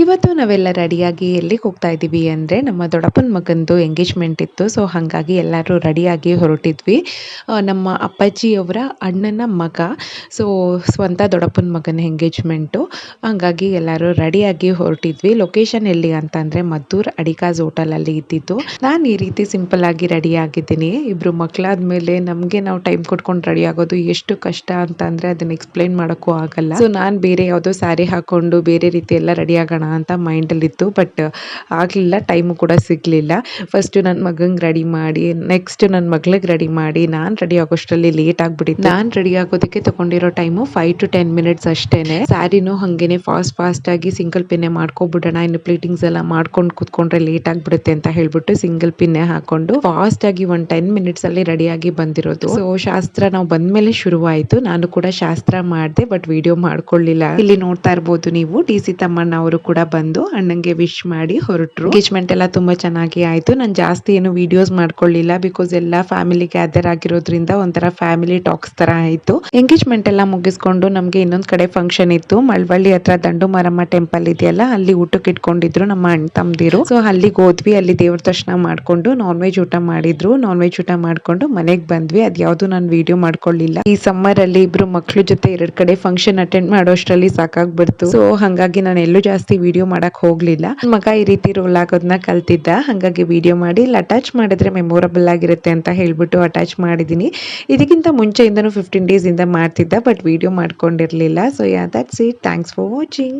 ಇವತ್ತು ನಾವೆಲ್ಲ ರೆಡಿಯಾಗಿ ಎಲ್ಲಿಗೆ ಹೋಗ್ತಾ ಇದ್ದೀವಿ ಅಂದರೆ ನಮ್ಮ ದೊಡ್ಡಪ್ಪನ ಮಗಂದು ಎಂಗೇಜ್ಮೆಂಟ್ ಇತ್ತು. ಸೊ ಹಾಗಾಗಿ ಎಲ್ಲರೂ ರೆಡಿಯಾಗಿ ಹೊರಟಿದ್ವಿ. ನಮ್ಮ ಅಪ್ಪಾಜಿಯವರ ಅಣ್ಣನ ಮಗ. ಸೊ ಸ್ವಂತ ದೊಡ್ಡಪ್ಪನ ಮಗನ ಎಂಗೇಜ್ಮೆಂಟು. ಹಾಗಾಗಿ ಎಲ್ಲರೂ ರೆಡಿಯಾಗಿ ಹೊರಟಿದ್ವಿ. ಲೊಕೇಶನ್ ಎಲ್ಲಿ ಅಂತಂದರೆ ಮದ್ದೂರು ಅಡಿಕಾಸ್ ಹೋಟೆಲಲ್ಲಿ ಇದ್ದಿದ್ದು. ನಾನು ಈ ರೀತಿ ಸಿಂಪಲ್ ಆಗಿ ರೆಡಿ ಆಗಿದ್ದೀನಿ. ಇಬ್ಬರು ಮಕ್ಕಳಾದ್ಮೇಲೆ ನಮಗೆ ನಾವು ಟೈಮ್ ಕೊಟ್ಕೊಂಡು ರೆಡಿ ಆಗೋದು ಎಷ್ಟು ಕಷ್ಟ ಅಂತಂದರೆ ಅದನ್ನು ಎಕ್ಸ್ಪ್ಲೈನ್ ಮಾಡೋಕ್ಕೂ ಆಗಲ್ಲ. ಸೊ ನಾನು ಬೇರೆ ಯಾವುದೋ ಸ್ಯಾರಿ ಹಾಕ್ಕೊಂಡು ಬೇರೆ ರೀತಿ ಎಲ್ಲ ರೆಡಿ ಆಗೋಣ ಅಂತ ಮೈಂಡಲ್ಲಿತ್ತು. ಬಟ್ ಆಗಲಿಲ್ಲ, ಟೈಮು ಕೂಡ ಸಿಗಲಿಲ್ಲ. ಫಸ್ಟು ನನ್ನ ಮಗಂಗೆ ರೆಡಿ ಮಾಡಿ, ನೆಕ್ಸ್ಟ್ ನನ್ನ ಮಗಳಿಗೆ ರೆಡಿ ಮಾಡಿ, ನಾನು ರೆಡಿ ಆಗೋಷ್ಟರಲ್ಲಿ ಲೇಟ್ ಆಗಿಬಿಟ್ಟಿತ್ತು. ನಾನು ರೆಡಿ ಆಗೋದಕ್ಕೆ ತಗೊಂಡಿರೋ ಟೈಮು 5 to 10 minutes ಅಷ್ಟೇ. ಸ್ಯಾರಿನೂ ಹಾಗೇನೆ ಫಾಸ್ಟಾಗಿ ಸಿಂಗಲ್ ಪಿನ್ನೆ ಮಾಡ್ಕೊಬಿಡೋಣ, ಇನ್ನು ಪ್ಲೀಟಿಂಗ್ಸ್ ಎಲ್ಲ ಮಾಡ್ಕೊಂಡು ಕೂತ್ಕೊಂಡ್ರೆ ಲೇಟ್ ಆಗಿಬಿಡುತ್ತೆ ಅಂತ ಹೇಳ್ಬಿಟ್ಟು ಸಿಂಗಲ್ ಪಿನ್ನೆ ಹಾಕೊಂಡು ಫಾಸ್ಟಾಗಿ ಒಂದು 10 minutes ಅಲ್ಲಿ ರೆಡಿಯಾಗಿ ಬಂದಿರೋದು. ಸೊ ಶಾಸ್ತ್ರ ನಾವು ಬಂದ್ಮೇಲೆ ಶುರುವಾಯಿತು. ನಾನು ಕೂಡ ಶಾಸ್ತ್ರ ಮಾಡಿದೆ, ಬಟ್ ವಿಡಿಯೋ ಮಾಡ್ಕೊಳ್ಳಿಲ್ಲ. ಇಲ್ಲಿ ನೋಡ್ತಾ ಇರ್ಬೋದು ನೀವು, DC ತಮ್ಮಣ್ಣ ಅವರು ಕೂಡ ಬಂದು ಅಣ್ಣಂಗೆ ವಿಶ್ ಮಾಡಿ ಹೊರಟರು. ಎಂಗೇಜ್ಮೆಂಟ್ ಎಲ್ಲ ತುಂಬಾ ಚೆನ್ನಾಗಿ ಆಯ್ತು. ನಾನು ಜಾಸ್ತಿ ಏನು ವಿಡಿಯೋಸ್ ಮಾಡ್ಕೊಳ್ಳಿಲ್ಲ, ಬಿಕಾಸ್ ಎಲ್ಲ ಫ್ಯಾಮಿಲಿ ಗ್ಯಾದರ್ ಆಗಿರೋದ್ರಿಂದ ಒಂಥರ ಫ್ಯಾಮಿಲಿ ಟಾಕ್ಸ್ ತರ ಆಯ್ತು. ಎಂಗೇಜ್ಮೆಂಟ್ ಎಲ್ಲ ಮುಗಿಸ್ಕೊಂಡು ನಮ್ಗೆ ಇನ್ನೊಂದ್ ಕಡೆ ಫಂಕ್ಷನ್ ಇತ್ತು. ಮಳವಳ್ಳಿ ಹತ್ರ ದಂಡು ಮಾರಮ್ಮ ಟೆಂಪಲ್ ಇದೆಯಲ್ಲ, ಅಲ್ಲಿ ಊಟಕ್ಕೆ ಇಟ್ಕೊಂಡಿದ್ರು ನಮ್ಮ ಅಣ್ಣ ತಮ್ಮದಿರು. ಸೊ ಅಲ್ಲಿಗೆ ಹೋದ್ವಿ. ಅಲ್ಲಿ ದೇವ್ರ ದರ್ಶನ ಮಾಡ್ಕೊಂಡು ನಾನ್ ವೆಜ್ ಊಟ ಮಾಡಿದ್ರು. ನಾನ್ ವೆಜ್ ಊಟ ಮಾಡ್ಕೊಂಡು ಮನೆಗೆ ಬಂದ್ವಿ. ಅದ್ಯಾವುದು ನಾನು ವಿಡಿಯೋ ಮಾಡ್ಕೊಳ್ಳಿಲ್ಲ. ಈ ಸಮ್ಮರ್ ಅಲ್ಲಿ ಇಬ್ರು ಮಕ್ಳ ಜೊತೆ 2 ಕಡೆ ಫಂಕ್ಷನ್ ಅಟೆಂಡ್ ಮಾಡೋಷ್ಟರಲ್ಲಿ ಸಾಕಾಗ್ಬಿಡ್ತು. ಸೊ ಹಂಗಾಗಿ ನಾನು ಎಲ್ಲೂ ಜಾಸ್ತಿ ವಿಡಿಯೋ ಮಾಡಕ್ ಹೋಗ್ಲಿಲ್ಲ. ಮಗ ಈ ರೀತಿ ರೋಲ್ ಆಗೋದನ್ನ ಕಲ್ತಿದ್ದ, ಹಂಗಾಗಿ ವಿಡಿಯೋ ಮಾಡಿ ಇಲ್ಲಿ ಅಟ್ಯಾಚ್ ಮಾಡಿದ್ರೆ ಮೆಮೊರಬಲ್ ಆಗಿರುತ್ತೆ ಅಂತ ಹೇಳ್ಬಿಟ್ಟು ಅಟ್ಯಾಚ್ ಮಾಡಿದೀನಿ. ಇದಕ್ಕಿಂತ ಮುಂಚೆಯಿಂದನೂ 15 days ಇಂದ ಮಾಡ್ತಿದ್ದ, ಬಟ್ ವಿಡಿಯೋ ಮಾಡ್ಕೊಂಡಿರ್ಲಿಲ್ಲ. So yeah, that's it. Thanks for watching.